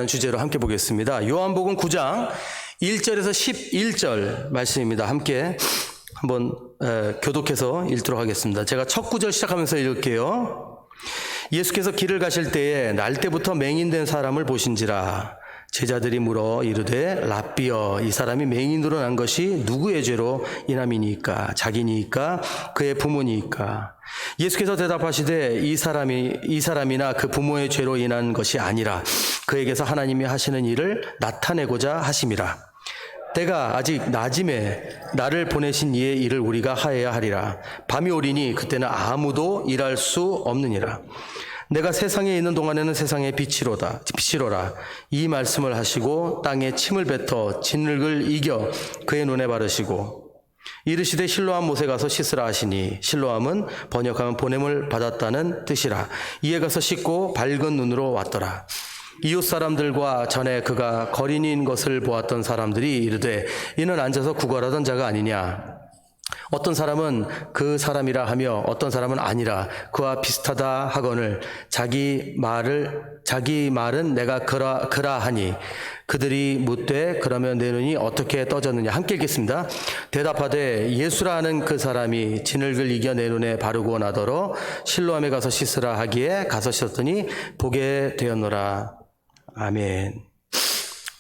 주제로 함께 보겠습니다. 요한복음 9장 1절에서 11절 말씀입니다. 함께 한번 교독해서 읽도록 하겠습니다. 제가 첫 구절 시작하면서 읽을게요. 예수께서 길을 가실 때에 날 때부터 맹인된 사람을 보신지라. 제자들이 물어 이르되 랍비여, 이 사람이 맹인으로 난 것이 누구의 죄로 인함이니까? 자기니까 그의 부모니까? 예수께서 대답하시되 이 사람이나 그 부모의 죄로 인한 것이 아니라 그에게서 하나님이 하시는 일을 나타내고자 하심이라. 때가 아직 낮임에 나를 보내신 이의 일을 우리가 하여야 하리라. 밤이 오리니 그때는 아무도 일할 수 없느니라. 내가 세상에 있는 동안에는 세상의 빛이로라. 이 말씀을 하시고 땅에 침을 뱉어 진흙을 이겨 그의 눈에 바르시고 이르시되 실로암 못에 가서 씻으라 하시니, 실로암은 번역하면 보냄을 받았다는 뜻이라. 이에 가서 씻고 밝은 눈으로 왔더라. 이웃 사람들과 전에 그가 거린인 것을 보았던 사람들이 이르되 이는 앉아서 구걸하던 자가 아니냐. 어떤 사람은 그 사람이라 하며 어떤 사람은 아니라 그와 비슷하다 하거늘 자기 말은 내가 그라 하니, 그들이 묻되 그러면 내 눈이 어떻게 떠졌느냐. 함께 읽겠습니다. 대답하되 예수라 하는 그 사람이 진흙을 이겨 내 눈에 바르고 나더러 실로암에 가서 씻으라 하기에 가서 씻었더니 보게 되었노라. 아멘.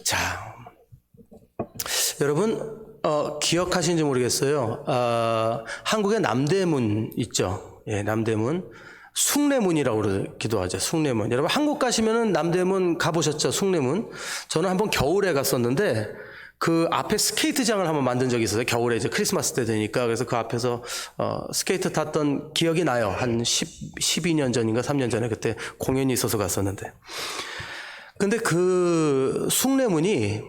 자, 여러분 기억하시는지 모르겠어요. 한국에 남대문 있죠. 예, 남대문. 숭례문이라고 그러기도 하죠. 숭례문. 여러분 한국 가시면은 남대문 가보셨죠? 숭례문. 저는 한번 겨울에 갔었는데 그 앞에 스케이트장을 한번 만든 적이 있어요. 겨울에 이제 크리스마스 때 되니까. 그래서 그 앞에서 스케이트 탔던 기억이 나요. 한 12년 전인가 3년 전에 그때 공연이 있어서 갔었는데. 근데 그 숭례문이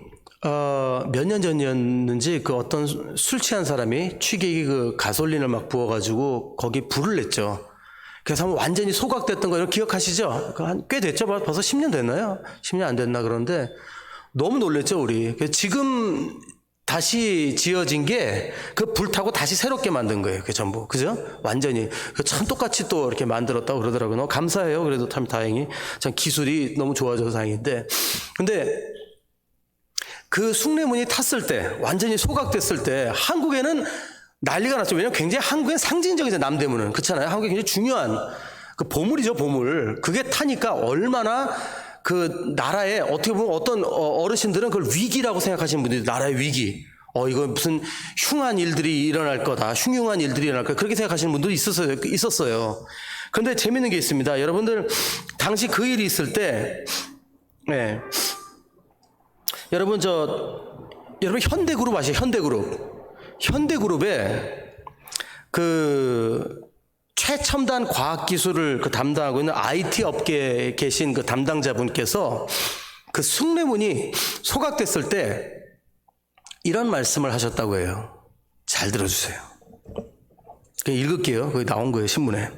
몇 년 전이었는지 그 어떤 술 취한 사람이 취객이 그 가솔린을 막 부어가지고 거기 불을 냈죠. 그래서 한번 완전히 소각됐던 거 기억하시죠? 꽤 됐죠? 벌써 10년 됐나요? 10년 안 됐나 그런데 너무 놀랬죠, 우리. 지금 다시 지어진 게 그 불 타고 다시 새롭게 만든 거예요. 그 전부. 그죠? 완전히. 참 똑같이 또 이렇게 만들었다고 그러더라고요. 너무 감사해요. 그래도 참 다행히. 참 기술이 너무 좋아져서 다행인데. 근데 그 숭례문이 탔을 때, 완전히 소각됐을 때 한국에는 난리가 났죠. 왜냐면 굉장히 한국엔 상징적이죠, 남대문은. 그렇잖아요. 한국에 굉장히 중요한 그 보물이죠, 보물. 그게 타니까 얼마나 그 나라에 어떻게 보면 어떤 어르신들은 그걸 위기라고 생각하시는 분들이, 나라의 위기. 이거 무슨 흉한 일들이 일어날 거다. 흉흉한 일들이 일어날 거다. 그렇게 생각하시는 분들이 있었어요. 그런데 재밌는 게 있습니다. 여러분들, 당시 그 일이 있을 때, 네. 여러분 현대그룹 아시죠? 현대그룹에 그 최첨단 과학기술을 담당하고 있는 IT 업계에 계신 그 담당자분께서 그 숭례문이 소각됐을 때 이런 말씀을 하셨다고 해요. 잘 들어주세요. 읽을게요. 거기 나온 거예요, 신문에.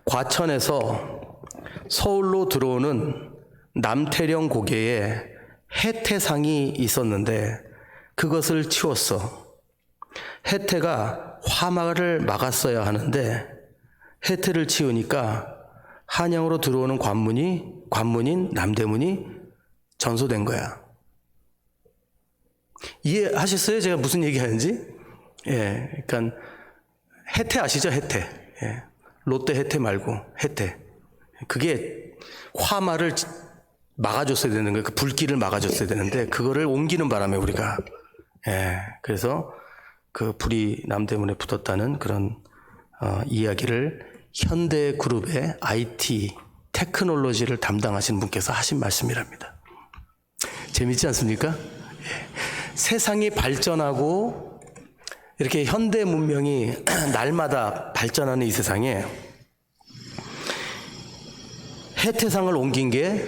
과천에서 서울로 들어오는 남태령 고개에 해태상이 있었는데 그것을 치웠어. 해태가 화마를 막았어야 하는데 해태를 치우니까 한양으로 들어오는 관문인 남대문이 전소된 거야. 이해하셨어요? 제가 무슨 얘기하는지? 예, 그러니까 해태 아시죠? 해태. 예, 롯데 해태 말고 해태. 그게 화마를 막아줬어야 되는 거예요. 그 불길을 막아줬어야 되는데 그거를 옮기는 바람에 우리가 그래서 그 불이 남대문에 붙었다는 그런 이야기를 현대그룹의 IT 테크놀로지를 담당하시는 분께서 하신 말씀이랍니다. 재밌지 않습니까? 세상이 발전하고 이렇게 현대 문명이 날마다 발전하는 이 세상에 해태상을 옮긴 게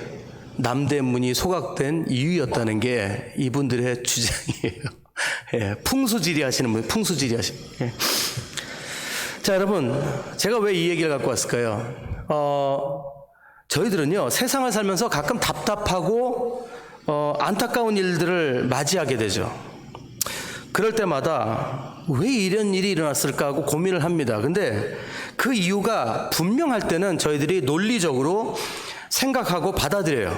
남대문이 소각된 이유였다는 게 이분들의 주장이에요. 예, 풍수지리 하시는 분, 예. 자, 여러분, 제가 왜 이 얘기를 갖고 왔을까요? 저희들은요, 세상을 살면서 가끔 답답하고 안타까운 일들을 맞이하게 되죠. 그럴 때마다 왜 이런 일이 일어났을까 하고 고민을 합니다. 근데 그 이유가 분명할 때는 저희들이 논리적으로 생각하고 받아들여요.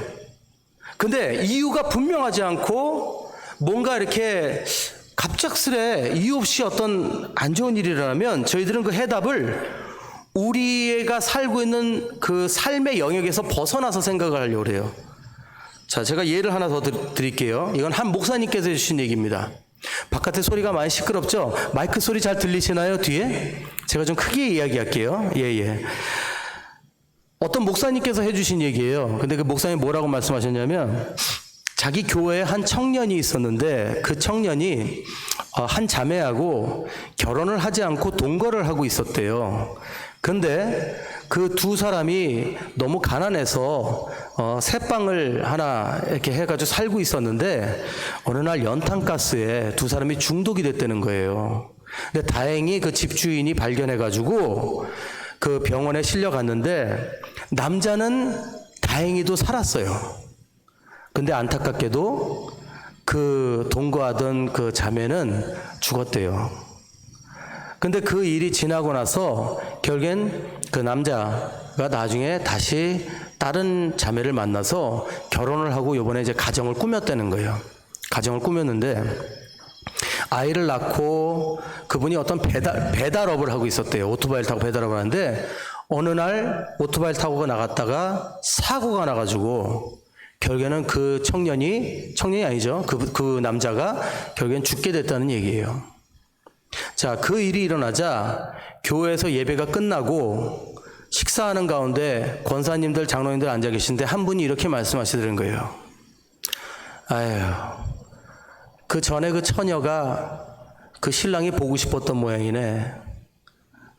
근데 이유가 분명하지 않고 뭔가 이렇게 갑작스레 이유 없이 어떤 안 좋은 일이 일어나면 저희들은 그 해답을 우리가 살고 있는 그 삶의 영역에서 벗어나서 생각을 하려고 그래요. 자, 제가 예를 하나 더 드릴게요. 이건 한 목사님께서 해주신 얘기입니다. 바깥에 소리가 많이 시끄럽죠? 마이크 소리 잘 들리시나요? 뒤에? 제가 좀 크게 이야기할게요. 예. 어떤 목사님께서 해주신 얘기예요. 근데 그 목사님 뭐라고 말씀하셨냐면, 자기 교회에 한 청년이 있었는데 그 청년이 한 자매하고 결혼을 하지 않고 동거를 하고 있었대요. 근데 그 두 사람이 너무 가난해서 새빵을 하나 이렇게 해가지고 살고 있었는데 어느 날 연탄가스에 두 사람이 중독이 됐다는 거예요. 근데 다행히 그 집주인이 발견해가지고 그 병원에 실려갔는데 남자는 다행히도 살았어요. 근데 안타깝게도 그 동거하던 그 자매는 죽었대요. 근데 그 일이 지나고 나서 결국엔 그 남자가 나중에 다시 다른 자매를 만나서 결혼을 하고 이번에 이제 가정을 꾸몄다는 거예요. 가정을 꾸몄는데 아이를 낳고 그분이 어떤 배달업을 하고 있었대요. 오토바이를 타고 배달업을 하는데 어느 날 오토바이를 타고 나갔다가 사고가 나가지고 결국에는 그 청년이 아니죠. 그 남자가 결국엔 죽게 됐다는 얘기예요. 자, 그 일이 일어나자 교회에서 예배가 끝나고 식사하는 가운데 권사님들, 장로님들 앉아 계신데 한 분이 이렇게 말씀하시더라는 거예요. 아유, 그 전에 그 처녀가 그 신랑이 보고 싶었던 모양이네.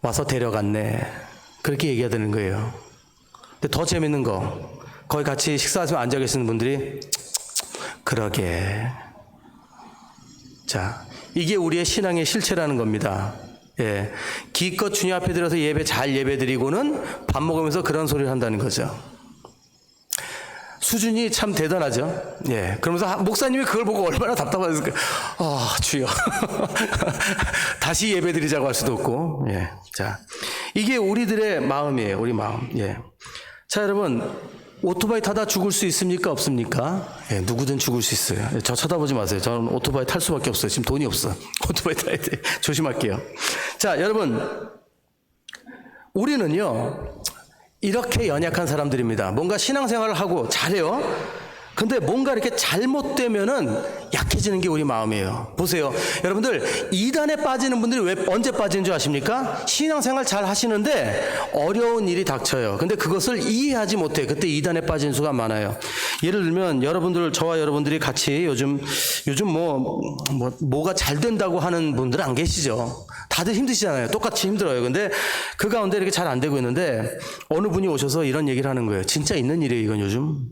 와서 데려갔네. 그렇게 얘기하는 거예요. 근데 더 재밌는 거, 거기 같이 식사하시면 앉아 계시는 분들이 그러게. 자, 이게 우리의 신앙의 실체라는 겁니다. 예, 기껏 주님 앞에 들어서 잘 예배드리고는 밥 먹으면서 그런 소리를 한다는 거죠. 수준이 참 대단하죠. 예, 그러면서 목사님이 그걸 보고 얼마나 답답하셨을까. 주여. 다시 예배드리자고 할 수도 없고. 예, 자, 이게 우리들의 마음이에요. 우리 마음. 예. 자, 여러분. 오토바이 타다 죽을 수 있습니까? 없습니까? 예, 누구든 죽을 수 있어요. 저 쳐다보지 마세요. 저는 오토바이 탈 수밖에 없어요. 지금 돈이 없어. 오토바이 타야 돼. 조심할게요. 자, 여러분. 우리는요, 이렇게 연약한 사람들입니다. 뭔가 신앙생활을 하고 잘해요. 근데 뭔가 이렇게 잘못되면은 약해지는 게 우리 마음이에요. 보세요. 여러분들, 이단에 빠지는 분들이 왜 언제 빠지는 줄 아십니까? 신앙생활 잘 하시는데 어려운 일이 닥쳐요. 근데 그것을 이해하지 못해. 그때 이단에 빠지는 수가 많아요. 예를 들면 저와 여러분들이 같이 요즘 뭐가 잘 된다고 하는 분들 안 계시죠? 다들 힘드시잖아요. 똑같이 힘들어요. 근데 그 가운데 이렇게 잘 안 되고 있는데 어느 분이 오셔서 이런 얘기를 하는 거예요. 진짜 있는 일이에요, 이건 요즘.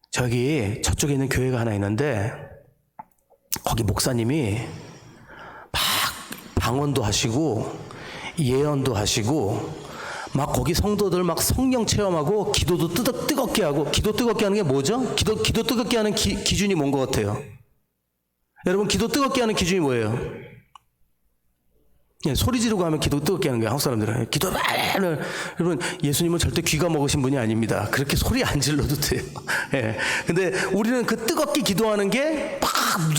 저기 저쪽에 있는 교회가 하나 있는데 거기 목사님이 막 방언도 하시고 예언도 하시고 막 거기 성도들 막 성령 체험하고 기도도 뜨겁게 하고. 기도 뜨겁게 하는 게 뭐죠? 기도 뜨겁게 하는 기준이 뭔 것 같아요? 여러분, 기도 뜨겁게 하는 기준이 뭐예요? 예, 소리 지르고 하면 기도 뜨겁게 하는 거예요. 한국 사람들은. 기도 하면, 여러분, 예수님은 절대 귀가 먹으신 분이 아닙니다. 그렇게 소리 안 질러도 돼요. 예. 근데 우리는 그 뜨겁게 기도하는 게 막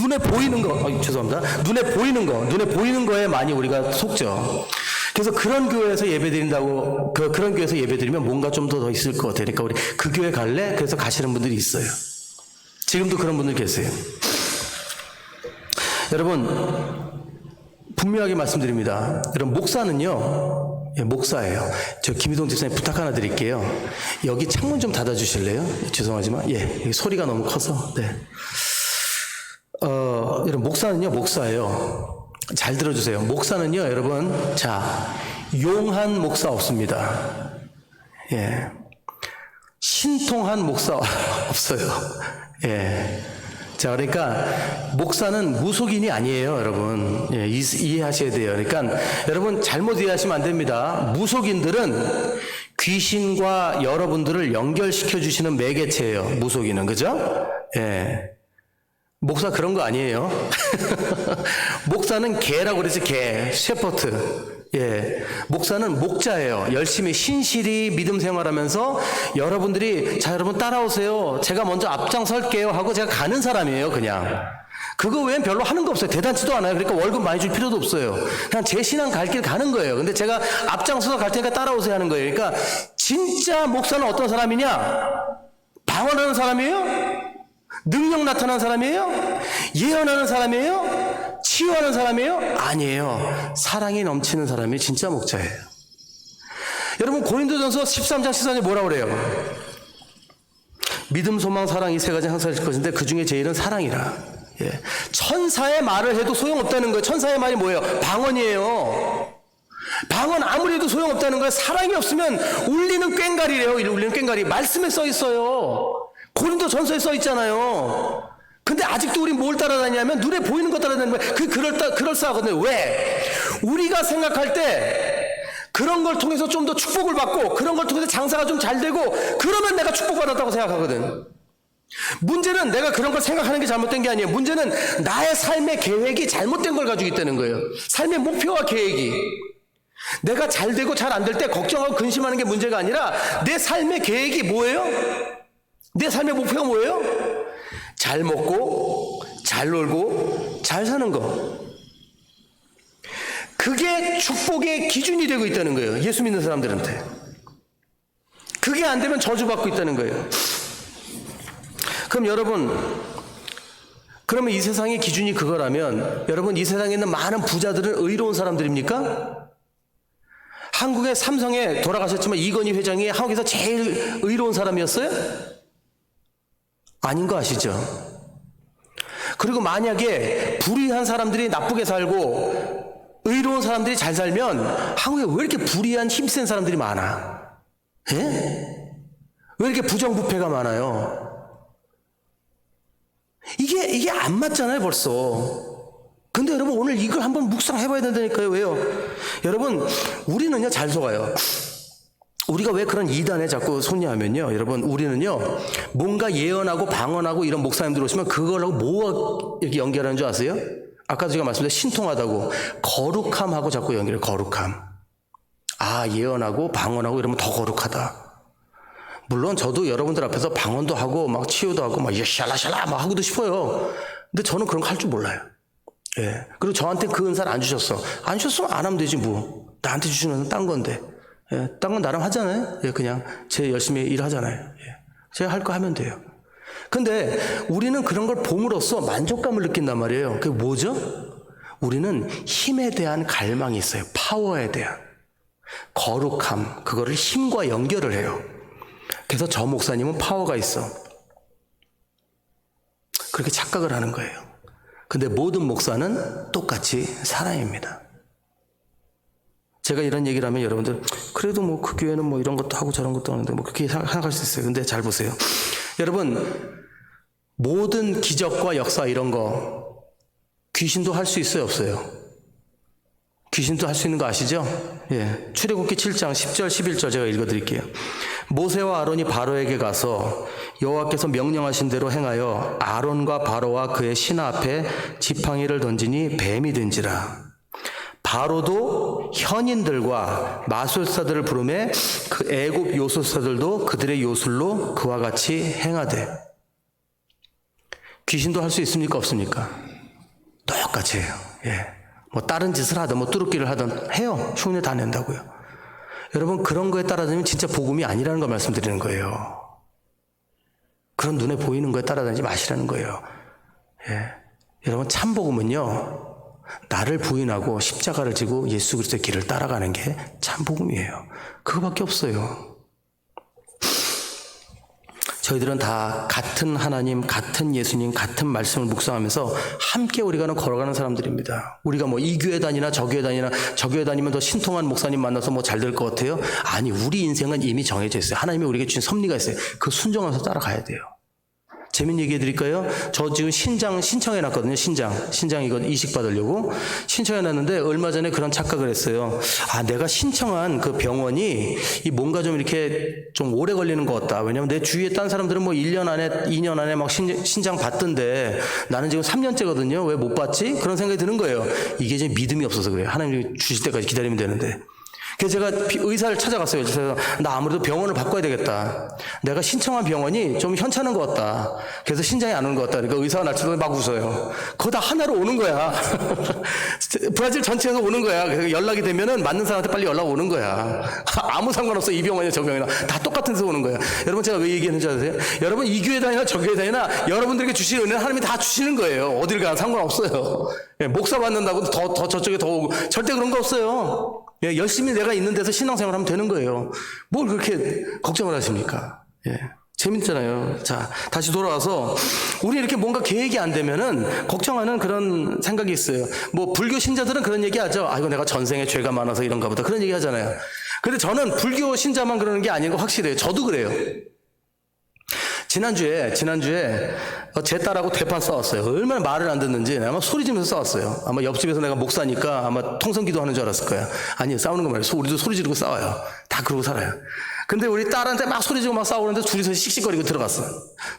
눈에 보이는 거, 죄송합니다. 눈에 보이는 거에 많이 우리가 속죠. 그래서 그런 교회에서 예배드린다고, 그런 교회에서 예배드리면 뭔가 좀 더 있을 것 같아요. 그러니까 우리 그 교회 갈래? 그래서 가시는 분들이 있어요. 지금도 그런 분들 계세요. 여러분, 분명하게 말씀드립니다. 여러분, 목사는요, 목사예요. 저 김희동 집사님 부탁 하나 드릴게요. 여기 창문 좀 닫아주실래요? 죄송하지만, 여기 소리가 너무 커서. 네. 여러분, 목사는요, 목사예요. 잘 들어주세요. 목사는요, 여러분, 자, 용한 목사 없습니다. 예. 신통한 목사 없어요. 예. 자, 그러니까 목사는 무속인이 아니에요, 여러분. 예, 이해하셔야 돼요. 그러니까 여러분 잘못 이해하시면 안 됩니다. 무속인들은 귀신과 여러분들을 연결시켜 주시는 매개체예요. 무속인은, 그죠? 예. 목사 그런 거 아니에요. 목사는 개라고 그러지, 개. 셰퍼트. 예. 목사는 목자예요. 열심히 신실히 믿음 생활하면서 여러분들이, 자, 여러분 따라오세요. 제가 먼저 앞장설게요 하고 제가 가는 사람이에요, 그냥. 그거 외엔 별로 하는 거 없어요. 대단치도 않아요. 그러니까 월급 많이 줄 필요도 없어요. 그냥 제 신앙 갈 길 가는 거예요. 근데 제가 앞장서서 갈 테니까 따라오세요 하는 거예요. 그러니까 진짜 목사는 어떤 사람이냐? 방언하는 사람이에요? 능력 나타나는 사람이에요? 예언하는 사람이에요? 치유하는 사람이에요? 아니에요. 사랑이 넘치는 사람이 진짜 목자예요. 여러분 고린도전서 13장 14절에 뭐라고 그래요? 믿음, 소망, 사랑 이 세 가지 항상 있을 것인데 그 중에 제일은 사랑이라. 예. 천사의 말을 해도 소용없다는 거예요. 천사의 말이 뭐예요? 방언이에요. 방언 아무리 해도 소용없다는 거예요. 사랑이 없으면 울리는 꽹과리래요. 울리는 꽹과리. 말씀에 써 있어요. 고린도 전서에 써 있잖아요. 근데 아직도 우리 뭘 따라다니냐면 눈에 보이는 거 따라다니는 거예요. 그럴싸하거든요. 왜? 우리가 생각할 때 그런 걸 통해서 좀 더 축복을 받고 그런 걸 통해서 장사가 좀 잘 되고 그러면 내가 축복받았다고 생각하거든. 문제는 내가 그런 걸 생각하는 게 잘못된 게 아니에요. 문제는 나의 삶의 계획이 잘못된 걸 가지고 있다는 거예요. 삶의 목표와 계획이. 내가 잘 되고 잘 안 될 때 걱정하고 근심하는 게 문제가 아니라 내 삶의 계획이 뭐예요? 내 삶의 목표가 뭐예요? 잘 먹고 잘 놀고 잘 사는 거. 그게 축복의 기준이 되고 있다는 거예요. 예수 믿는 사람들한테. 그게 안 되면 저주받고 있다는 거예요. 그럼 여러분, 그러면 이 세상의 기준이 그거라면 여러분 이 세상에 있는 많은 부자들은 의로운 사람들입니까? 한국의 삼성에 돌아가셨지만 이건희 회장이 한국에서 제일 의로운 사람이었어요? 아닌 거 아시죠? 그리고 만약에 불의한 사람들이 나쁘게 살고 의로운 사람들이 잘 살면 한국에 왜 이렇게 불의한 힘센 사람들이 많아? 예? 왜 이렇게 부정부패가 많아요? 이게 안 맞잖아요, 벌써. 근데 여러분 오늘 이걸 한번 묵상해봐야 된다니까요. 왜요? 여러분 우리는요 잘 속아요. 우리가 왜 그런 이단에 자꾸 손냐하면요, 여러분 우리는요 뭔가 예언하고 방언하고 이런 목사님들 오시면 그걸하고 뭐가 이렇게 연결하는 줄 아세요? 아까도 제가 말씀드린 신통하다고 거룩함하고 자꾸 연결해요. 거룩함. 아, 예언하고 방언하고 이러면 더 거룩하다. 물론 저도 여러분들 앞에서 방언도 하고 막 치유도 하고 막 샬라샬라 막 하고도 싶어요. 근데 저는 그런 거 할 줄 몰라요. 예. 그리고 저한테 그 은사를 안 주셨어. 안 주셨으면 안 하면 되지 뭐. 나한테 주시는 딴 건데. 예. 딴 건 나름 하잖아요. 예. 그냥 제 열심히 일하잖아요. 예. 제가 할 거 하면 돼요. 근데 우리는 그런 걸 봄으로써 만족감을 느낀단 말이에요. 그게 뭐죠? 우리는 힘에 대한 갈망이 있어요. 파워에 대한. 거룩함. 그거를 힘과 연결을 해요. 그래서 저 목사님은 파워가 있어. 그렇게 착각을 하는 거예요. 근데 모든 목사는 똑같이 사람입니다. 제가 이런 얘기를 하면 여러분들 그래도 뭐 그 교회는 뭐 이런 것도 하고 저런 것도 하는데 뭐 그렇게 생각할 수 있어요. 근데 잘 보세요. 여러분 모든 기적과 역사 이런 거 귀신도 할 수 있어요, 없어요? 귀신도 할 수 있는 거 아시죠? 예. 출애굽기 7장 10절 11절 제가 읽어드릴게요. 모세와 아론이 바로에게 가서 여호와께서 명령하신 대로 행하여 아론과 바로와 그의 신하 앞에 지팡이를 던지니 뱀이 된지라. 바로도 현인들과 마술사들을 부르매 그 애굽 요술사들도 그들의 요술로 그와 같이 행하되. 귀신도 할 수 있습니까, 없습니까? 똑같이 해요. 예. 뭐 다른 짓을 하든 뭐 뚜루끼를 하든 해요. 흉내 다 낸다고요. 여러분 그런 거에 따라다니면 진짜 복음이 아니라는 걸 말씀드리는 거예요. 그런 눈에 보이는 거에 따라다니지 마시라는 거예요. 예. 여러분 참 복음은요, 나를 부인하고 십자가를 지고 예수 그리스도의 길을 따라가는 게 참 복음이에요. 그거밖에 없어요. 저희들은 다 같은 하나님, 같은 예수님, 같은 말씀을 묵상하면서 함께 우리가 걸어가는 사람들입니다. 우리가 뭐 이 교회 다니나 저 교회 다니나 저 교회 다니면 더 신통한 목사님 만나서 뭐 잘 될 것 같아요? 아니, 우리 인생은 이미 정해져 있어요. 하나님이 우리에게 주신 섭리가 있어요. 그 순종하면서 따라가야 돼요. 재밌는 얘기 해드릴까요? 저 지금 신청해놨거든요. 신장 이거 이식 받으려고 신청해놨는데 얼마 전에 그런 착각을 했어요. 아, 내가 신청한 그 병원이 이 뭔가 좀 이렇게 좀 오래 걸리는 것 같다. 왜냐면 내 주위에 딴 사람들은 뭐 1년 안에 2년 안에 막 신장 받던데 나는 지금 3년째거든요. 왜 못 받지? 그런 생각이 드는 거예요. 이게 이제 믿음이 없어서 그래요. 하나님이 주실 때까지 기다리면 되는데. 그래서 제가 의사를 찾아갔어요. 그래서 나 아무래도 병원을 바꿔야 되겠다. 내가 신청한 병원이 좀 현찮은 것 같다. 그래서 신장이 안 오는 것 같다. 그러니까 의사가 날 쳐도 막 웃어요. 그거 다 하나로 오는 거야. 브라질 전체에서 오는 거야. 그래서 연락이 되면은 맞는 사람한테 빨리 연락 오는 거야. 아무 상관없어. 이 병원이나 저 병원이나 다 똑같은 데서 오는 거야. 여러분 제가 왜 얘기하는지 아세요? 여러분 이 교회 다니나 저 교회 다니나 여러분들에게 주시는 은혜는 하나님이 다 주시는 거예요. 어딜 가나 상관없어요. 목사 받는다고 더 저쪽에 더 오고 절대 그런 거 없어요. 예, 열심히 내가 있는 데서 신앙생활 하면 되는 거예요. 뭘 그렇게 걱정을 하십니까? 예, 재밌잖아요. 자, 다시 돌아와서 우리 이렇게 뭔가 계획이 안 되면은 걱정하는 그런 생각이 있어요. 뭐 불교 신자들은 그런 얘기 하죠. 아, 이거 내가 전생에 죄가 많아서 이런가 보다. 그런 얘기 하잖아요. 근데 저는 불교 신자만 그러는 게 아닌 거 확실해요. 저도 그래요. 지난주에 제 딸하고 대판 싸웠어요. 얼마나 말을 안 듣는지 아마 소리 지르면서 싸웠어요. 아마 옆집에서 내가 목사니까 아마 통성기도 하는 줄 알았을 거야. 아니요, 싸우는 거 말이에요. 우리도 소리 지르고 싸워요. 다 그러고 살아요. 근데 우리 딸한테 막 소리 지르고 막 싸우는데 둘이서 씩씩거리고 들어갔어.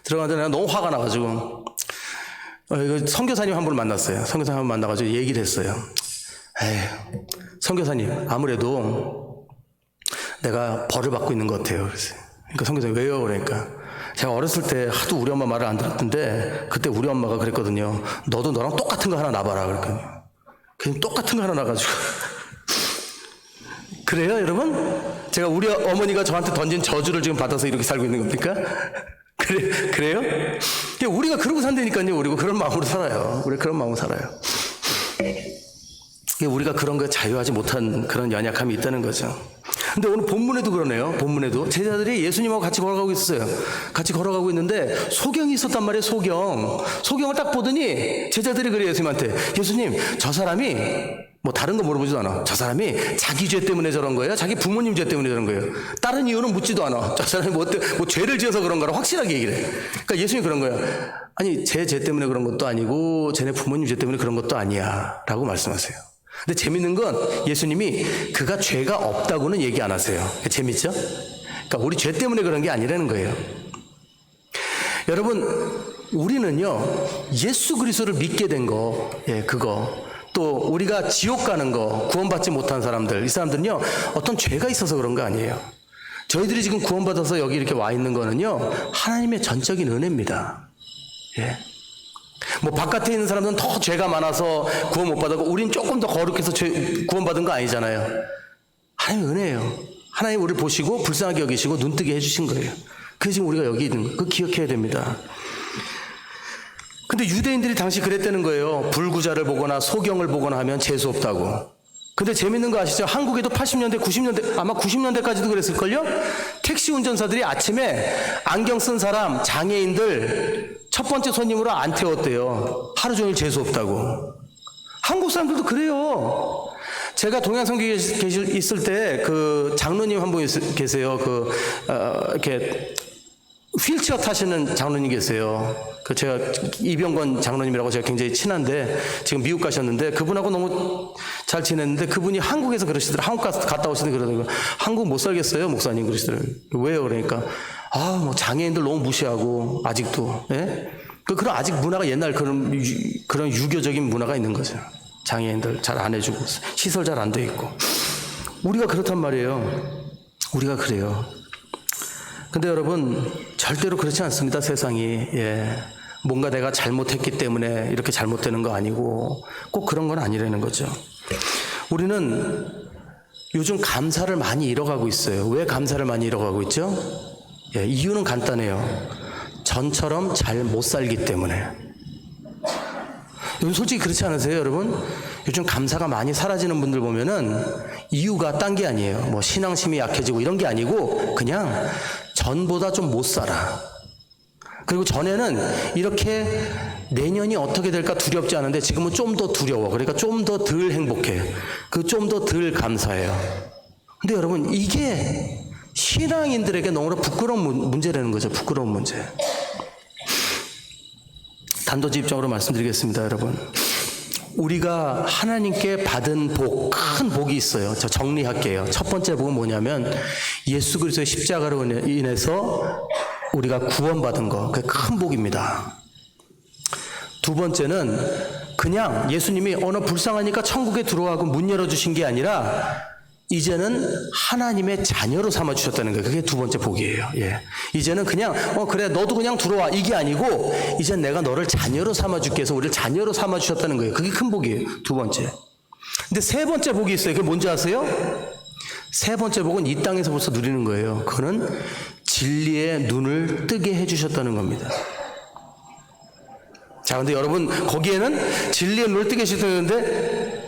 들어갔는데 내가 너무 화가 나가지고 이거 선교사님 한 분을 만났어요. 선교사님 한 분 만나가지고 얘기를 했어요. 에이, 선교사님 아무래도 내가 벌을 받고 있는 것 같아요. 그러니까 선교사님 왜요? 그러니까 제가 어렸을 때 하도 우리 엄마 말을 안 들었던데 그때 우리 엄마가 그랬거든요. 너도 너랑 똑같은 거 하나 놔봐라. 그랬거든요. 그냥 똑같은 거 하나 놔가지고 그래요 여러분? 제가 우리 어머니가 저한테 던진 저주를 지금 받아서 이렇게 살고 있는 겁니까? 그래요? 우리가 그러고 산다니까요. 우리가 그런 마음으로 살아요. 우리 그런 마음으로 살아요. 우리가 그런 거 자유하지 못한 그런 연약함이 있다는 거죠. 근데 오늘 본문에도 그러네요. 본문에도 제자들이 예수님하고 같이 걸어가고 있었어요. 같이 걸어가고 있는데 소경이 있었단 말이에요. 소경을 딱 보더니 제자들이 그래요. 예수님한테 예수님 저 사람이 뭐 다른 거 물어보지도 않아. 저 사람이 자기 죄 때문에 저런 거예요? 자기 부모님 죄 때문에 저런 거예요? 다른 이유는 묻지도 않아. 저 사람이 뭐 죄를 지어서 그런 거라 확실하게 얘기를 해. 그러니까 예수님이 그런 거야. 아니 제 죄 때문에 그런 것도 아니고 쟤네 부모님 죄 때문에 그런 것도 아니야 라고 말씀하세요. 근데 재밌는 건 예수님이 그가 죄가 없다고는 얘기 안 하세요. 재밌죠? 그러니까 우리 죄 때문에 그런 게 아니라는 거예요. 여러분 우리는요 예수 그리스도를 믿게 된 거, 그거 또 우리가 지옥 가는 거 구원받지 못한 사람들, 이 사람들은요 어떤 죄가 있어서 그런 거 아니에요. 저희들이 지금 구원받아서 여기 이렇게 와 있는 거는요 하나님의 전적인 은혜입니다. 예. 뭐 바깥에 있는 사람들은 더 죄가 많아서 구원 못 받았고 우린 조금 더 거룩해서 구원받은 거 아니잖아요. 하나님의 은혜예요. 하나님 우리를 보시고 불쌍하게 여기시고 눈뜨게 해주신 거예요. 그게 지금 우리가 여기 있는 거. 그거 기억해야 됩니다. 근데 유대인들이 당시 그랬다는 거예요. 불구자를 보거나 소경을 보거나 하면 재수 없다고. 근데 재밌는 거 아시죠? 한국에도 80년대, 90년대, 아마 90년대까지도 그랬을걸요? 택시 운전사들이 아침에 안경 쓴 사람, 장애인들 첫 번째 손님으로 안 태웠대요. 하루 종일 재수 없다고. 한국 사람들도 그래요. 제가 동양성교회 있을 때 그 장로님 한 분 계세요. 이렇게 휠체어 타시는 장로님 계세요. 제가 이병건 장로님이라고 제가 굉장히 친한데 지금 미국 가셨는데 그분하고 너무 잘 지냈는데 그분이 한국에서 그러시더라고요. 한국 갔다 오시는데 그러더라고요. 한국 못 살겠어요, 목사님 그러시더라고요. 왜요? 그러니까 뭐 장애인들 너무 무시하고 아직도 그런 아직 문화가 옛날 그런 유교적인 문화가 있는 거죠. 장애인들 잘 안 해주고 시설 잘 안 돼 있고 우리가 그렇단 말이에요. 우리가 그래요. 근데 여러분 절대로 그렇지 않습니다. 세상이. 뭔가 내가 잘못했기 때문에 이렇게 잘못되는 거 아니고 꼭 그런 건 아니라는 거죠. 우리는 요즘 감사를 많이 잃어가고 있어요. 왜 감사를 많이 잃어가고 있죠? 이유는 간단해요. 전처럼 잘 못 살기 때문에. 요즘 솔직히 그렇지 않으세요, 여러분? 요즘 감사가 많이 사라지는 분들 보면은 이유가 딴 게 아니에요. 뭐 신앙심이 약해지고 이런 게 아니고 그냥 전보다 좀 못 살아. 그리고 전에는 이렇게 내년이 어떻게 될까 두렵지 않은데 지금은 좀 더 두려워. 그러니까 좀 더 덜 행복해. 좀 더 덜 감사해요. 근데 여러분 이게 신앙인들에게 너무나 부끄러운 문제라는 거죠. 부끄러운 문제. 단도직 입장으로 말씀드리겠습니다, 여러분. 우리가 하나님께 받은 복, 큰 복이 있어요. 저 정리할게요. 첫 번째 복은 뭐냐면 예수 그리스도의 십자가로 인해서 우리가 구원받은 거, 그게 큰 복입니다. 두 번째는 그냥 예수님이 어느 불쌍하니까 천국에 들어가고 문 열어주신 게 아니라 이제는 하나님의 자녀로 삼아주셨다는 거예요. 그게 두 번째 복이에요. 예. 이제는 그냥 그래 너도 그냥 들어와 이게 아니고 이젠 내가 너를 자녀로 삼아줄게 해서 우리를 자녀로 삼아주셨다는 거예요. 그게 큰 복이에요. 두 번째. 근데 세 번째 복이 있어요. 그게 뭔지 아세요? 세 번째 복은 이 땅에서 벌써 누리는 거예요. 그거는 진리의 눈을 뜨게 해주셨다는 겁니다. 자, 근데 여러분 거기에는 진리의 눈을 뜨게 해주셨는데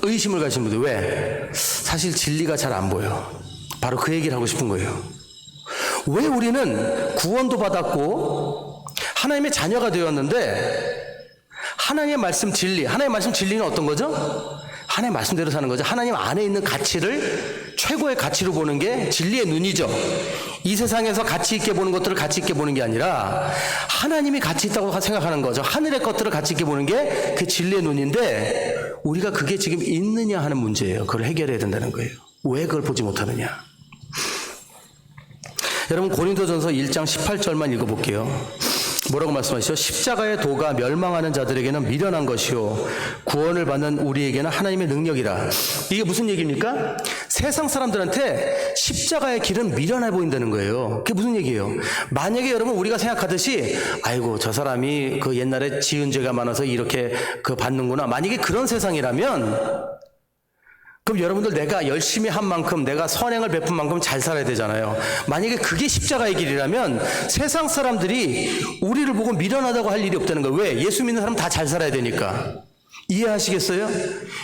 의심을 가신 분들, 왜? 사실 진리가 잘 안 보여. 바로 그 얘기를 하고 싶은 거예요. 왜 우리는 구원도 받았고 하나님의 자녀가 되었는데 하나님의 말씀 진리, 하나님의 말씀 진리는 어떤 거죠? 하나님의 말씀대로 사는 거죠. 하나님 안에 있는 가치를 최고의 가치로 보는 게 진리의 눈이죠. 이 세상에서 가치 있게 보는 것들을 가치 있게 보는 게 아니라 하나님이 가치 있다고 생각하는 거죠. 하늘의 것들을 가치 있게 보는 게 그 진리의 눈인데 우리가 그게 지금 있느냐 하는 문제예요. 그걸 해결해야 된다는 거예요. 왜 그걸 보지 못하느냐. 여러분 고린도전서 1장 18절만 읽어볼게요. 뭐라고 말씀하시죠? 십자가의 도가 멸망하는 자들에게는 미련한 것이요 구원을 받는 우리에게는 하나님의 능력이라. 이게 무슨 얘기입니까? 세상 사람들한테 십자가의 길은 미련해 보인다는 거예요. 그게 무슨 얘기예요? 만약에 여러분 우리가 생각하듯이 아이고 저 사람이 그 옛날에 지은 죄가 많아서 이렇게 받는구나. 만약에 그런 세상이라면 그럼 여러분들 내가 열심히 한 만큼 내가 선행을 베푼 만큼 잘 살아야 되잖아요. 만약에 그게 십자가의 길이라면 세상 사람들이 우리를 보고 미련하다고 할 일이 없다는 거예요. 왜? 예수 믿는 사람 다 잘 살아야 되니까. 이해하시겠어요?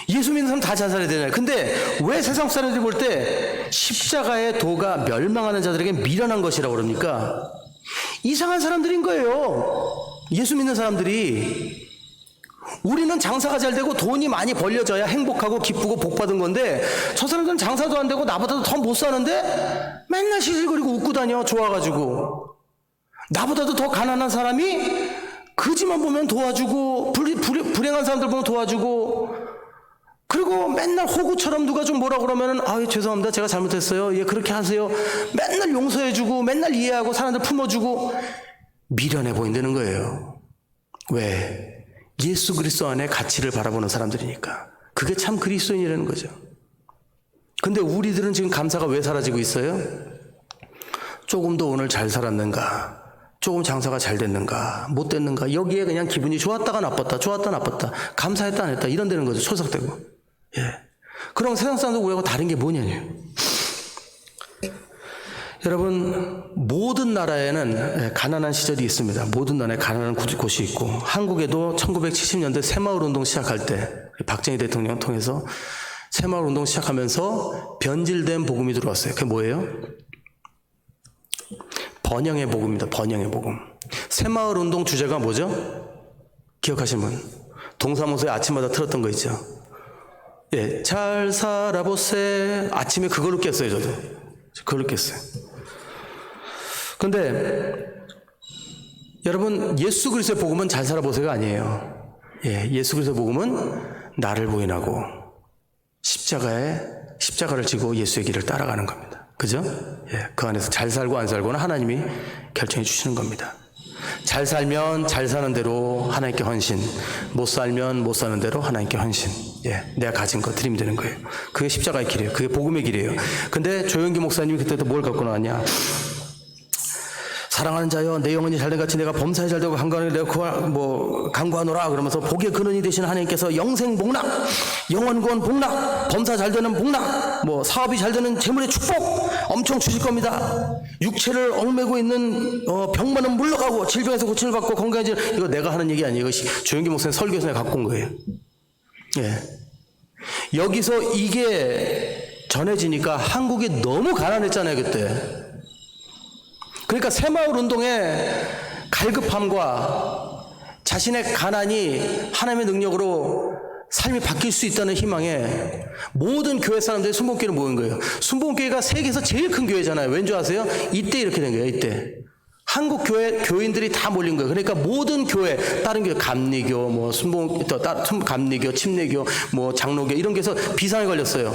예수 믿는 사람 다 잘 살아야 되잖아요. 근데 왜 세상 사람들이 볼 때 십자가의 도가 멸망하는 자들에게 미련한 것이라고 그럽니까? 이상한 사람들인 거예요. 예수 믿는 사람들이. 우리는 장사가 잘 되고 돈이 많이 벌려져야 행복하고 기쁘고 복받은 건데 저 사람들은 장사도 안 되고 나보다도 더 못 사는데 맨날 시실거리고 웃고 다녀. 좋아가지고. 나보다도 더 가난한 사람이 그지만 보면 도와주고 불행한 사람들 보면 도와주고 그리고 맨날 호구처럼 누가 좀 뭐라 그러면은 죄송합니다 제가 잘못했어요 예 그렇게 하세요 맨날 용서해주고 맨날 이해하고 사람들 품어주고 미련해 보인다는 거예요. 왜? 예수 그리스도 안에 가치를 바라보는 사람들이니까. 그게 참 그리스도인이라는 거죠. 근데 우리들은 지금 감사가 왜 사라지고 있어요? 조금 더 오늘 잘 살았는가, 조금 장사가 잘 됐는가, 못 됐는가, 여기에 그냥 기분이 좋았다가 나빴다, 좋았다 나빴다, 감사했다 안 했다 이런 데는 거죠. 초석되고. 예. 그럼 세상 사람들 우리하고 다른 게 뭐냐뇨. 여러분 모든 나라에는 가난한 시절이 있습니다. 모든 나라에 가난한 곳이 있고 한국에도 1970년대 새마을운동 시작할 때 박정희 대통령 통해서 새마을운동 시작하면서 변질된 복음이 들어왔어요. 그게 뭐예요? 번영의 복음입니다. 번영의 복음. 새마을운동 주제가 뭐죠? 기억하시는 분? 동사무소에 아침마다 틀었던 거 있죠? 예, 잘 살아보세. 아침에 그걸로 깼어요. 저도 그걸로 깼어요. 근데 여러분 예수 그리스도의 복음은 잘 살아보세요가 아니에요. 예, 예수 그리스도의 복음은 나를 부인하고 십자가를 지고 예수의 길을 따라가는 겁니다. 그죠? 예, 그 안에서 잘 살고 안 살고는 하나님이 결정해 주시는 겁니다. 잘 살면 잘 사는 대로 하나님께 헌신, 못 살면 못 사는 대로 하나님께 헌신. 예, 내가 가진 거 드리면 되는 거예요. 그게 십자가의 길이에요. 그게 복음의 길이에요. 근데 조영기 목사님이 그때도 뭘 갖고 나왔냐? 사랑하는 자여 내 영혼이 잘된 같이 내가 범사에 잘되고 강구하는 내가 강구하노라 그러면서 복의 근원이 되신 하나님께서 영생 복락, 영원 구원 복락, 범사 잘되는 복락, 사업이 잘되는 재물의 축복 엄청 주실 겁니다. 육체를 얽매고 있는 병만은 물러가고 질병에서 고침을 받고 건강해지는. 이거 내가 하는 얘기 아니에요. 이거 조영기 목사님 설교에서 내가 갖고 온 거예요. 예. 여기서 이게 전해지니까 한국이 너무 가난했잖아요 그때. 그러니까 새마을운동의 갈급함과 자신의 가난이 하나님의 능력으로 삶이 바뀔 수 있다는 희망에 모든 교회 사람들이 순복음교회로 모인 거예요. 순복음교회가 세계에서 제일 큰 교회잖아요. 왠 줄 아세요? 이때 이렇게 된 거예요. 이때 한국 교인들이 다 몰린 거예요. 그러니까 모든 교회, 다른 교회, 감리교, 뭐 감리교, 침례교, 뭐 장로교 이런 게서 비상에 걸렸어요.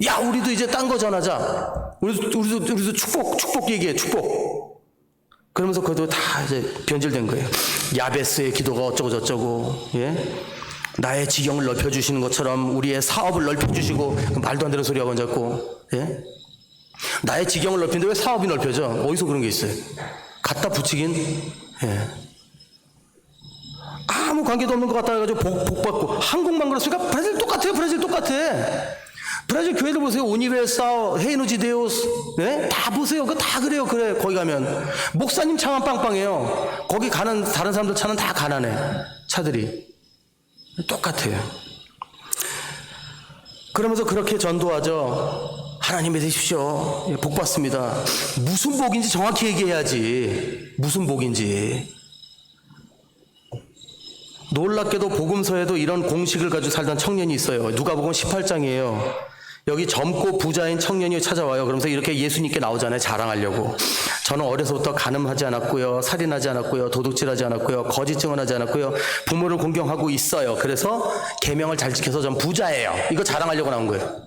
야, 우리도 이제 딴 거 전하자. 우리도 축복 얘기해, 축복. 그러면서 그것도 다 이제 변질된 거예요. 야베스의 기도가 어쩌고 저쩌고, 예? 나의 지경을 넓혀주시는 것처럼 우리의 사업을 넓혀주시고, 말도 안 되는 소리 하고 앉았고, 예? 나의 지경을 넓히는데 왜 사업이 넓혀져? 어디서 그런 게 있어요? 갖다 붙이긴, 예. 아무 관계도 없는 것 같다 해가지고 복 받고, 한국만 그렇습니까? 브라질 똑같아요, 브라질 똑같아. 브라질 교회들 보세요. 우니베르사오, 헤이노지 데우스, 네? 다 보세요. 그거 다 그래요. 그래. 거기 가면 목사님 차만 빵빵해요. 거기 가는 다른 사람들 차는 다 가난해. 차들이 똑같아요. 그러면서 그렇게 전도하죠. 하나님 믿으십시오. 예, 복 받습니다. 무슨 복인지 정확히 얘기해야지. 무슨 복인지. 놀랍게도 복음서에도 이런 공식을 가지고 살던 청년이 있어요. 누가복음 18장이에요. 여기 젊고 부자인 청년이 찾아와요. 그러면서 이렇게 예수님께 나오잖아요. 자랑하려고. 저는 어려서부터 간음하지 않았고요. 살인하지 않았고요. 도둑질하지 않았고요. 거짓 증언하지 않았고요. 부모를 공경하고 있어요. 그래서 계명을 잘 지켜서 전 부자예요. 이거 자랑하려고 나온 거예요.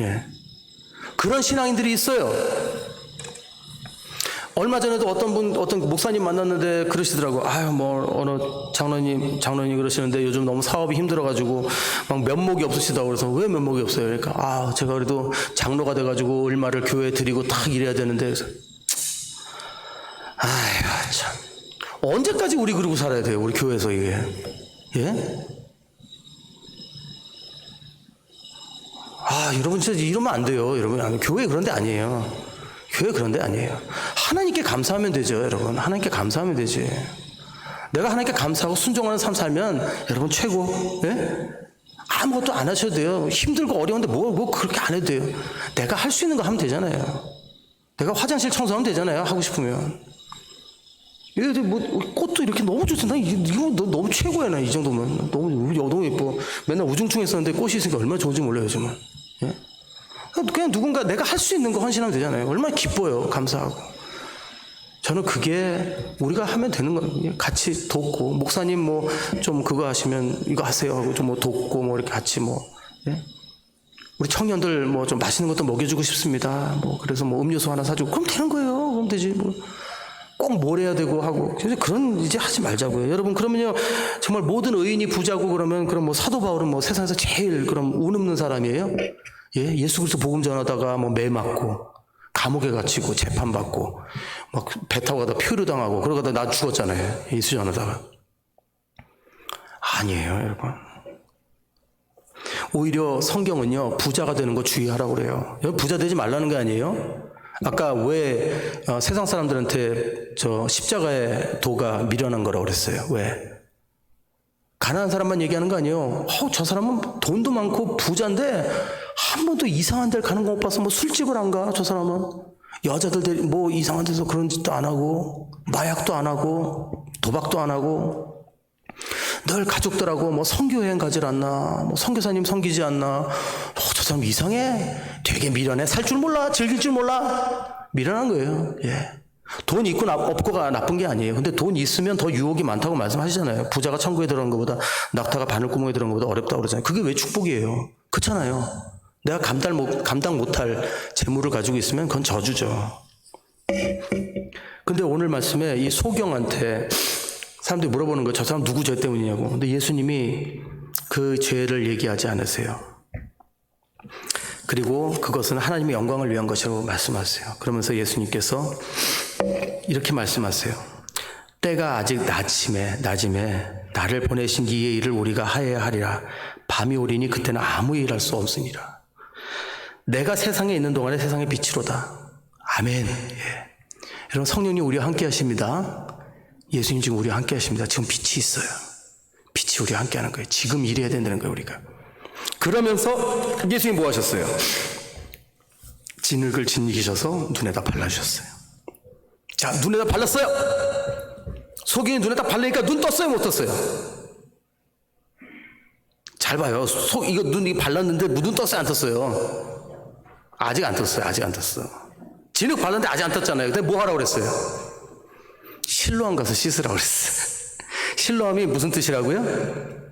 예. 그런 신앙인들이 있어요. 얼마 전에도 어떤 목사님 만났는데 그러시더라고. 아유, 뭐, 어느 장로님 그러시는데 요즘 너무 사업이 힘들어가지고 막 면목이 없으시다고 그래서 왜 면목이 없어요? 그러니까, 제가 그래도 장로가 돼가지고 얼마를 교회에 드리고 딱 이래야 되는데. 그래서, 아유, 참. 언제까지 우리 그러고 살아야 돼요? 우리 교회에서 이게. 예? 여러분 진짜 이러면 안 돼요. 여러분, 교회 그런 데 아니에요. 교회 그런 데 아니에요. 하나님께 감사하면 되죠, 여러분. 하나님께 감사하면 되지. 내가 하나님께 감사하고 순종하는 삶 살면 여러분 최고. 예? 아무것도 안 하셔도 돼요. 힘들고 어려운데 뭐 그렇게 안 해도 돼요. 내가 할 수 있는 거 하면 되잖아요. 내가 화장실 청소하면 되잖아요. 하고 싶으면. 뭐 꽃도 이렇게 너무 좋지. 나 이거 너무 최고야. 나 이 정도면 너무 예뻐. 맨날 우중충 했었는데 꽃이 있으니까 얼마나 좋은지 몰라요, 요즘은. 예? 그냥 누군가 내가 할 수 있는 거 헌신하면 되잖아요. 얼마나 기뻐요. 감사하고. 저는 그게 우리가 하면 되는 거예요. 같이 돕고, 목사님 뭐 좀 그거 하시면 이거 하세요 하고 좀 뭐 돕고 뭐 이렇게 같이 뭐, 예? 우리 청년들 뭐 좀 맛있는 것도 먹여주고 싶습니다. 뭐 그래서 뭐 음료수 하나 사주고 그럼 되는 거예요. 그럼 되지 뭐. 꼭 뭘 해야 되고 하고. 그런 이제 하지 말자고요. 여러분, 그러면요, 정말 모든 의인이 부자고 그러면 뭐 사도 바울은 뭐 세상에서 제일 그럼 운 없는 사람이에요? 예? 예수 그리스도 복음 전하다가 뭐 매 맞고 감옥에 갇히고 재판받고 막 배 타고 가다 표류 당하고 그러다가 나 죽었잖아요. 예수 전하다가. 아니에요, 여러분. 오히려 성경은요, 부자가 되는 거 주의하라고 그래요. 부자 되지 말라는 게 아니에요. 아까 왜 세상 사람들한테 저 십자가의 도가 미련한 거라고 그랬어요. 왜? 가난한 사람만 얘기하는 거 아니에요. 저 사람은 돈도 많고 부자인데 한 번도 이상한 데를 가는 거 못 봐서 뭐 술집을 안 가. 저 사람은 여자들 뭐 이상한 데서 그런 짓도 안 하고 마약도 안 하고 도박도 안 하고 늘 가족들하고 뭐 선교여행 가질 않나, 뭐 선교사님 섬기지 않나. 저 사람 이상해. 되게 미련해. 살 줄 몰라. 즐길 줄 몰라. 미련한 거예요. 예. 돈 있고 없고가 나쁜 게 아니에요. 근데 돈 있으면 더 유혹이 많다고 말씀하시잖아요. 부자가 천국에 들어간 것보다 낙타가 바늘구멍에 들어간 것보다 어렵다고 그러잖아요. 그게 왜 축복이에요? 그렇잖아요. 내가 감당 못할 재물을 가지고 있으면 그건 저주죠. 근데 오늘 말씀에 이 소경한테 사람들이 물어보는 거예요. 저 사람 누구 죄 때문이냐고. 근데 예수님이 그 죄를 얘기하지 않으세요. 그리고 그것은 하나님의 영광을 위한 것이라고 말씀하세요. 그러면서 예수님께서 이렇게 말씀하세요. 때가 아직 낮임에 나를 보내신 이의 일을 우리가 하여야 하리라. 밤이 오리니 그때는 아무 일 할 수 없으니라. 내가 세상에 있는 동안에 세상의 빛이로다. 아멘. 예. 여러분, 성령님 우리와 함께 하십니다. 예수님 지금 우리와 함께 하십니다. 지금 빛이 있어요. 빛이 우리와 함께 하는 거예요. 지금 일해야 된다는 거예요, 우리가. 그러면서 예수님 뭐 하셨어요? 진흙을 짓이셔서 눈에다 발라주셨어요. 자, 눈에다 발랐어요. 속이 눈에다 바르니까 눈 떴어요, 못 떴어요? 잘 봐요. 이거 눈 발랐는데 눈 떴어요, 안 떴어요? 아직 안 떴어요. 아직 안 떴어. 진흙 발랐는데 아직 안 떴잖아요. 근데 뭐 하라고 그랬어요? 실로암 가서 씻으라고 그랬어요. 실로암이 무슨 뜻이라고요?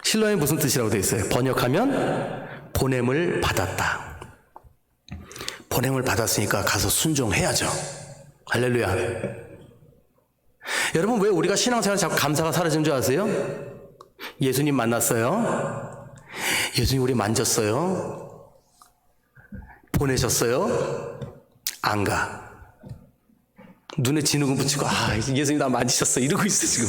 실로암이 무슨 뜻이라고 되어 있어요? 번역하면 보냄을 받았다. 보냄을 받았으니까 가서 순종해야죠. 할렐루야. 여러분, 왜 우리가 신앙생활 자꾸 감사가 사라진 줄 아세요? 예수님 만났어요. 예수님 우리 만졌어요. 보내셨어요. 안 가. 눈에 진흙은 붙이고, 예수님 나 만지셨어. 이러고 있어, 지금.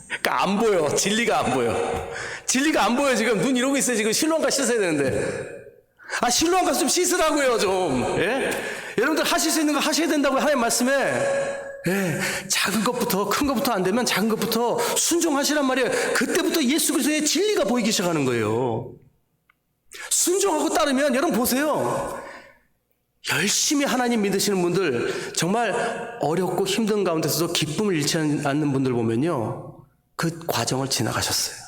그러니까 안 보여. 진리가 안 보여. 진리가 안 보여, 지금. 눈 이러고 있어요, 지금. 실로암 가서 씻어야 되는데. 실로암 가서 좀 씻으라고요, 좀. 예? 여러분들 하실 수 있는 거 하셔야 된다고 하나님 말씀에. 예, 작은 것부터, 큰 것부터 안 되면 작은 것부터 순종하시란 말이에요. 그때부터 예수 그리스도의 진리가 보이기 시작하는 거예요. 순종하고 따르면, 여러분 보세요. 열심히 하나님 믿으시는 분들, 정말 어렵고 힘든 가운데서도 기쁨을 잃지 않는 분들 보면요, 그 과정을 지나가셨어요.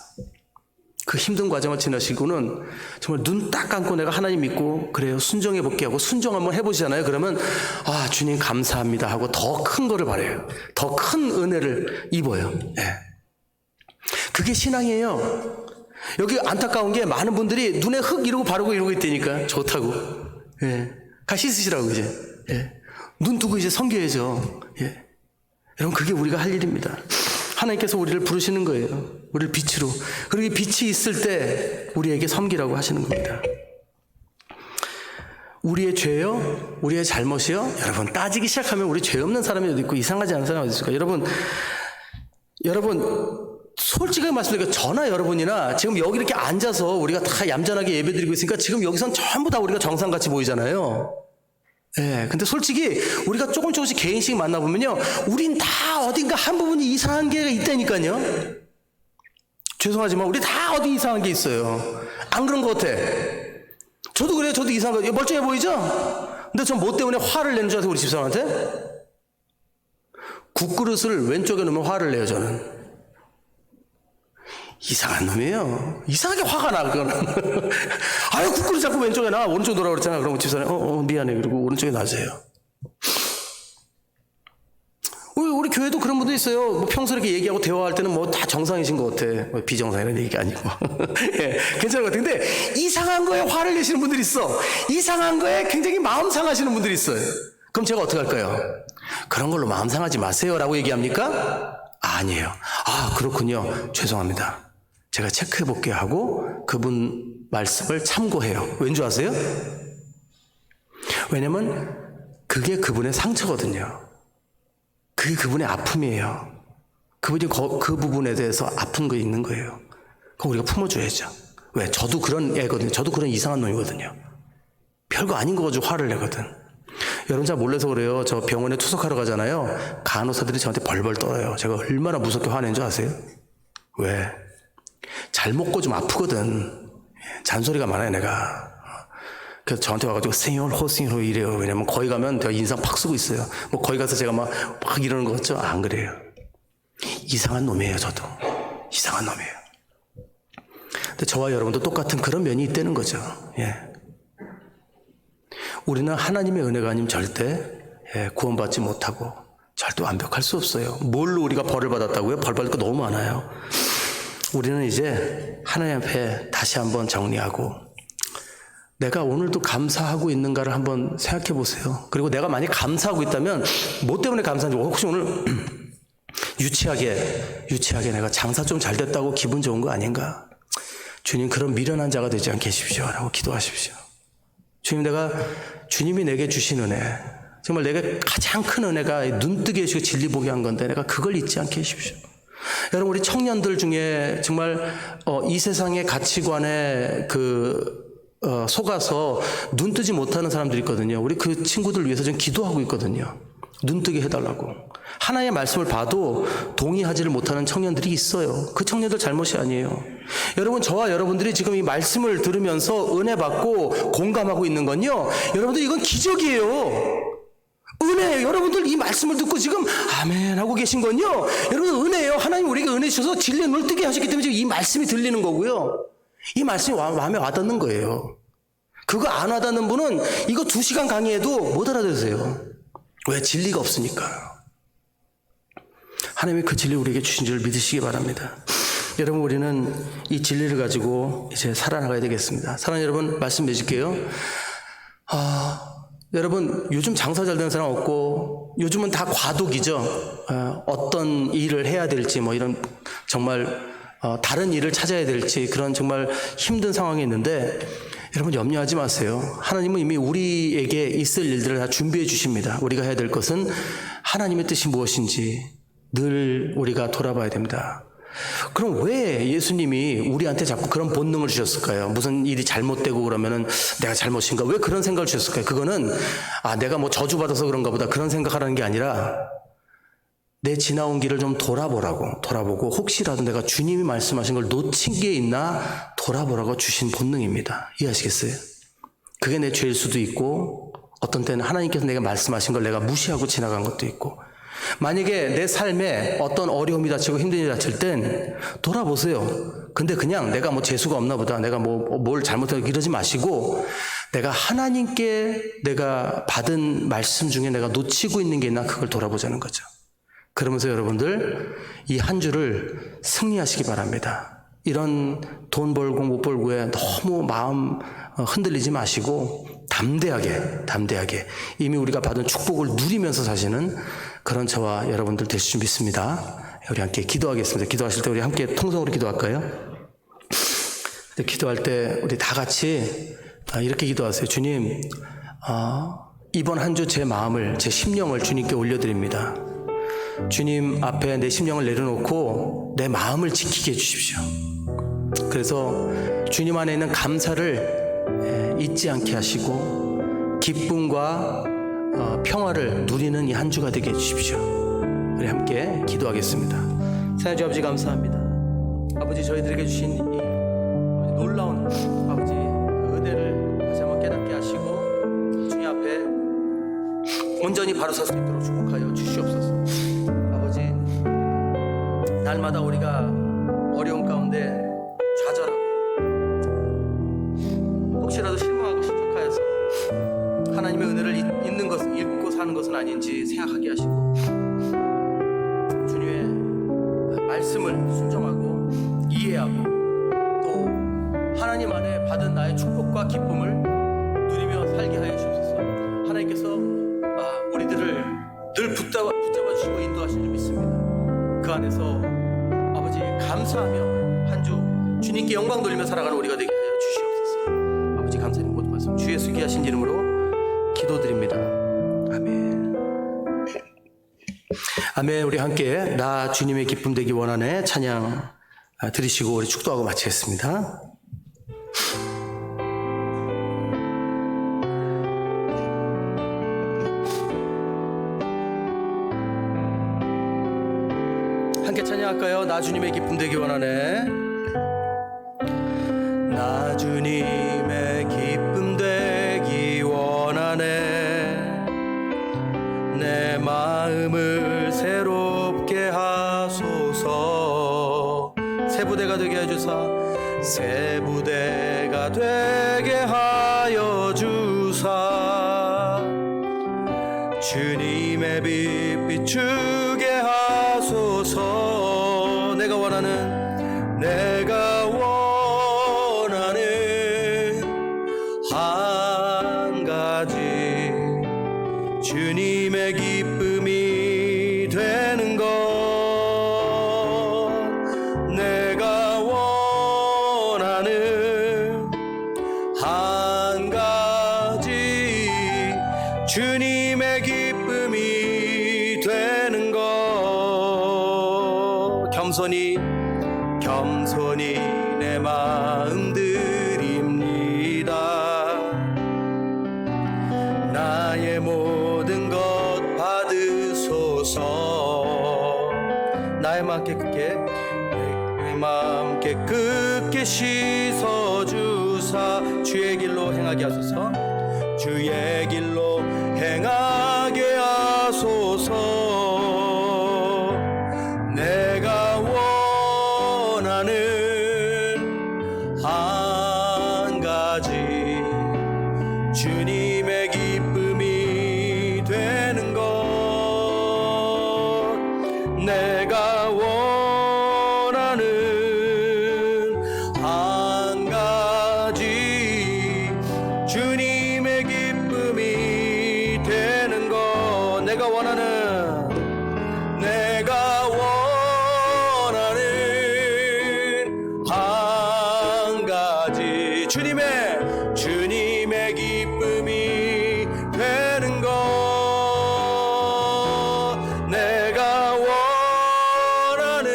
그 힘든 과정을 지나시고는 정말 눈 딱 감고 내가 하나님 믿고 그래요, 순종해 볼게 하고 순종 한번 해보시잖아요. 그러면 주님 감사합니다 하고 더 큰 거를 바래요. 더 큰 은혜를 입어요. 예. 그게 신앙이에요. 여기 안타까운 게 많은 분들이 눈에 흙 이러고 바르고 이러고 있다니까. 좋다고. 예. 가 씻으시라고 이제. 예. 눈 뜨고 이제 섬겨야죠. 예. 여러분, 그게 우리가 할 일입니다. 하나님께서 우리를 부르시는 거예요. 우리를 빛으로. 그리고 이 빛이 있을 때 우리에게 섬기라고 하시는 겁니다. 우리의 죄요? 우리의 잘못이요? 여러분, 따지기 시작하면 우리 죄 없는 사람이 어디 있고 이상하지 않은 사람이 어디 있을까? 여러분 솔직하게 말씀드리니까 저나 여러분이나 지금 여기 이렇게 앉아서 우리가 다 얌전하게 예배드리고 있으니까 지금 여기선 전부 다 우리가 정상같이 보이잖아요. 예, 근데 솔직히 우리가 조금씩 개인씩 만나보면요, 우린 다 어딘가 한 부분이 이상한 게 있다니까요. 죄송하지만 우리 다 어디 이상한 게 있어요. 안 그런 것 같아. 저도 그래요. 저도 이상한 거. 멀쩡해 보이죠? 근데 전 뭐 때문에 화를 내는 줄 아세요? 우리 집사람한테? 국그릇을 왼쪽에 놓으면 화를 내요, 저는. 이상한 놈이에요. 이상하게 화가 나, 그거는. 국그릇 자꾸 왼쪽에 놔. 오른쪽 놓으라고 그랬잖아. 그러면 집사람이, 미안해. 그리고 오른쪽에 놔주세요. 우리 교회도 그런 분도 있어요. 뭐 평소 이렇게 얘기하고 대화할 때는 뭐 다 정상이신 것 같아. 비정상이라는 얘기가 아니고. 예, 괜찮은 것 같아. 근데 이상한 거에 화를 내시는 분들이 있어. 이상한 거에 굉장히 마음 상하시는 분들이 있어요. 그럼 제가 어떻게 할까요? 그런 걸로 마음 상하지 마세요 라고 얘기합니까? 아니에요. 그렇군요. 죄송합니다. 제가 체크해 볼게요 하고 그분 말씀을 참고해요. 왠 줄 아세요? 왜냐면 그게 그분의 상처거든요. 그게 그분의 아픔이에요. 그분이 그 부분에 대해서 아픈 거 있는 거예요. 그럼 우리가 품어줘야죠. 왜? 저도 그런 애거든요. 저도 그런 이상한 놈이거든요. 별거 아닌 거 가지고 화를 내거든. 여러분 잘 몰라서 그래요. 저 병원에 투석하러 가잖아요. 간호사들이 저한테 벌벌 떨어요. 제가 얼마나 무섭게 화낸 줄 아세요? 왜? 잘 먹고 좀 아프거든. 잔소리가 많아요, 내가. 그래서 저한테 와가지고 세뇨 호싱으로 이래요. 왜냐면 거기 가면 제가 인상 팍 쓰고 있어요. 뭐 거기 가서 제가 막 이러는 거 같죠? 안 그래요. 이상한 놈이에요, 저도. 이상한 놈이에요. 근데 저와 여러분도 똑같은 그런 면이 있다는 거죠. 예. 우리는 하나님의 은혜가 아니면 절대 구원받지 못하고 절대 완벽할 수 없어요. 뭘로 우리가 벌을 받았다고요? 벌 받을 거 너무 많아요. 우리는 이제 하나님 앞에 다시 한번 정리하고 내가 오늘도 감사하고 있는가를 한번 생각해 보세요. 그리고 내가 만약 감사하고 있다면 뭐 때문에 감사한지, 혹시 오늘 유치하게 내가 장사 좀 잘 됐다고 기분 좋은 거 아닌가? 주님, 그런 미련한 자가 되지 않게 해주십시오 라고 기도하십시오. 주님이 내게 주신 은혜, 정말 내게 가장 큰 은혜가 눈뜨게 해주시고 진리 보게 한 건데 내가 그걸 잊지 않게 해주십시오. 여러분, 우리 청년들 중에 정말 이 세상의 가치관에 속아서 눈 뜨지 못하는 사람들이 있거든요. 우리 그 친구들 위해서 좀 기도하고 있거든요. 눈 뜨게 해달라고. 하나님의 말씀을 봐도 동의하지를 못하는 청년들이 있어요. 그 청년들 잘못이 아니에요. 여러분, 저와 여러분들이 지금 이 말씀을 들으면서 은혜 받고 공감하고 있는 건요, 여러분들 이건 기적이에요. 은혜예요. 여러분들 이 말씀을 듣고 지금 아멘 하고 계신 건요, 여러분 은혜예요. 하나님 우리에게 은혜 주셔서 진리의 눈을 뜨게 하셨기 때문에 지금 이 말씀이 들리는 거고요. 이 말씀이 마음에 와닿는 거예요. 그거 안 와닿는 분은 이거 2시간 강의해도 못 알아들으세요. 왜? 진리가 없으니까. 하나님이 그 진리 우리에게 주신 줄 믿으시기 바랍니다. 여러분, 우리는 이 진리를 가지고 이제 살아나가야 되겠습니다. 사랑하는 여러분, 말씀 맺을게요. 여러분, 요즘 장사 잘 되는 사람 없고, 요즘은 다 과도기죠. 어떤 일을 해야 될지, 뭐 이런 정말 다른 일을 찾아야 될지 그런 정말 힘든 상황이 있는데, 여러분 염려하지 마세요. 하나님은 이미 우리에게 있을 일들을 다 준비해 주십니다. 우리가 해야 될 것은 하나님의 뜻이 무엇인지 늘 우리가 돌아봐야 됩니다. 그럼 왜 예수님이 우리한테 자꾸 그런 본능을 주셨을까요? 무슨 일이 잘못되고 그러면은 내가 잘못인가? 왜 그런 생각을 주셨을까요? 그거는 내가 뭐 저주받아서 그런가 보다 그런 생각하라는 게 아니라 내 지나온 길을 좀 돌아보고 혹시라도 내가 주님이 말씀하신 걸 놓친 게 있나 돌아보라고 주신 본능입니다. 이해하시겠어요? 그게 내 죄일 수도 있고 어떤 때는 하나님께서 내가 말씀하신 걸 내가 무시하고 지나간 것도 있고, 만약에 내 삶에 어떤 어려움이 닥치고 힘든 일이 닥칠 땐 돌아보세요. 근데 그냥 내가 뭐 재수가 없나 보다, 내가 뭘 잘못하고 이러지 마시고, 내가 하나님께 내가 받은 말씀 중에 내가 놓치고 있는 게 있나 그걸 돌아보자는 거죠. 그러면서 여러분들 이 한 주를 승리하시기 바랍니다. 이런 돈 벌고 못 벌고에 너무 마음 흔들리지 마시고 담대하게 이미 우리가 받은 축복을 누리면서 사시는 그런 저와 여러분들 되실 줄 믿습니다. 우리 함께 기도하겠습니다. 기도하실 때 우리 함께 통성으로 기도할까요? 기도할 때 우리 다 같이 이렇게 기도하세요. 주님, 이번 한 주 제 마음을, 제 심령을 주님께 올려드립니다. 주님 앞에 내 심령을 내려놓고 내 마음을 지키게 해주십시오. 그래서 주님 안에 있는 감사를 잊지 않게 하시고 기쁨과 평화를 누리는 이 한 주가 되게 해주십시오. 우리 함께 기도하겠습니다. 사랑주 아버지 감사합니다. 아버지, 저희들에게 주신 이 놀라운 아버지 은혜를 다시 한번 깨닫게 하시고 주님 앞에 온전히 바로 설 수 있도록 축복하여 주시옵소서. 아버지, 날마다 우리가 어려운 가운데 좌절하고 혹시라도 실망하고 실족하여서 하나님의 은혜를 잊는 것은, 잊고 사는 것은 아닌지 생각하게 하시고 주님의 말씀을 순종하고 이해하고 또 하나님 안에 받은 나의 축복과 기쁨을 누리며 살게 하여 주옵소서. 하나님께서 우리들을 늘 붙잡아 주시고 인도하시는 줄 믿습니다. 그 안에서 아버지 감사하며 한 주 주님께 영광 돌리며 살아가는 우리가 되게 하여 주시옵소서. 아버지 감사님 모든 말씀 주 예수 귀하신 이름으로 기도드립니다. 아멘. 아멘. 우리 함께 나 주님의 기쁨 되기 원하네 찬양 들으시고 우리 축도하고 마치겠습니다. 함께 찬양할까요? 나 주님의 기쁨 되기 원하네. 나 주님의 기쁨 되기 원하네. 내 마음을 새롭게 하소서. 새 부대가 되게 해주사, 새 부대가 되게 하여 주사. 주님의 빛 비추게 하소서. 내가 원하는 한 가지 주님의 기쁨이 되는 것. 내가 원하는 한 가지 주님의 기쁨이 되는 것. 겸손히 내 마음 드립니다. 나의 모든 것 받으소서. 나의 마음 깨끗게 씻어주사. 주의 길로 행하게 하소서. 주의 길로 행하게 하소서. 내가 원하는 한 가지 주님의 기쁨이 되는 것. 내가 원하는 한 가지 주님의 기쁨이 되는 것. 내가 원하는 한 가지 주님의 기쁨이 되는 것. 내가 원하는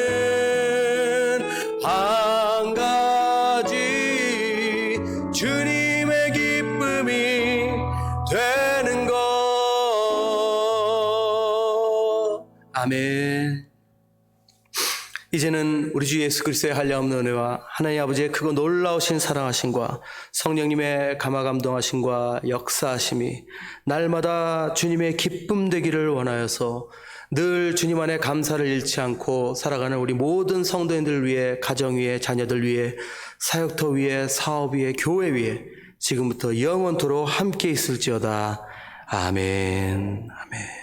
한 가지 주님의 기쁨이 되는 것. 아멘. 이제는 우리 주 예수 그리스도의 한량없는 은혜와 하나님 아버지의 크고 놀라우신 사랑하심과 성령님의 감화감동하심과 역사하심이 날마다 주님의 기쁨 되기를 원하여서 늘 주님 안에 감사를 잃지 않고 살아가는 우리 모든 성도인들 위해, 가정 위에, 자녀들 위해, 사역터 위에, 사업 위에, 교회 위에 지금부터 영원토록 함께 있을지어다. 아멘. 아멘.